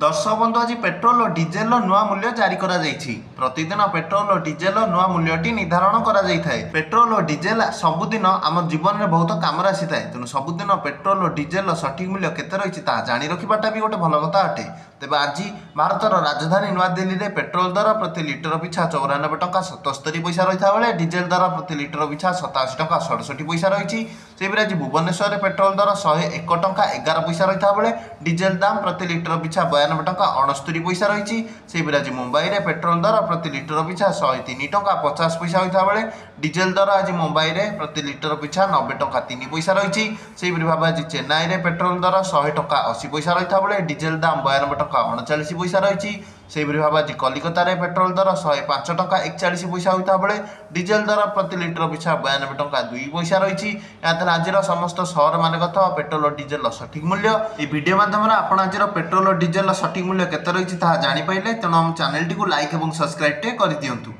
दर्शक बंधु आज पेट्रोल और डीजेल नुआ मूल्य जारी करा जायछि। प्रतिदिन पेट्रोल और डीजेल नुआ मूल्यटी निर्धारण करा जायथाय। पेट्रोल और डीजेल सबुदिन आम जीवन में बहुत काम आसी थाए, तेणु सबुदिन पेट्रोल और डीजेल सठिक मूल्य केते रही जाणी रखिबाटा भी गोटे भल कथा अटे। तेज आज भारतर राजधानी नुआदिल्ली में पेट्रोल दर प्रति लिटर पिछा 94 टंका 77 पैसा रही बेले डीजेल दर प्रति लिटर पिछा 87 टंका 67 पैसा रही। आज भुवनेश्वर पेट्रोल दर 101 टंका 11 पैसा रही बेले डीजेल दाम प्रति लिटर पिछा 92 टंका 69 पैसा रही। आज मुंबई में पेट्रोल दर प्रति लिटर पिछा 103 टंका 50 पैसा होता बेले डीजेल दर आज मुंबई में प्रति लिटर पिछा 90 टंका 3 पैसा रही। भाव आज चेन्नई में पेट्रोल दर 100 टंका 80 पैसा रही बेले डीजेल दाम 92 टंका 39 पैसा रही। भाव आज कलिकता रे पेट्रोल दर 105 टंका 41 पैसा होता बेले डीजेल दर प्रति लिटर पिछा 92 टंका 2 पैसा रही। आज समस्त सहर मान कथा पेट्रोल और डीजेल सठिक मूल्य ये वीडियो माध्यम आप आज पेट्रोल और डीजेल सठिक मूल्य केते रही जापारे, तेणु आम चैनल टी लाइक और सब्सक्राइब कर दिंतु।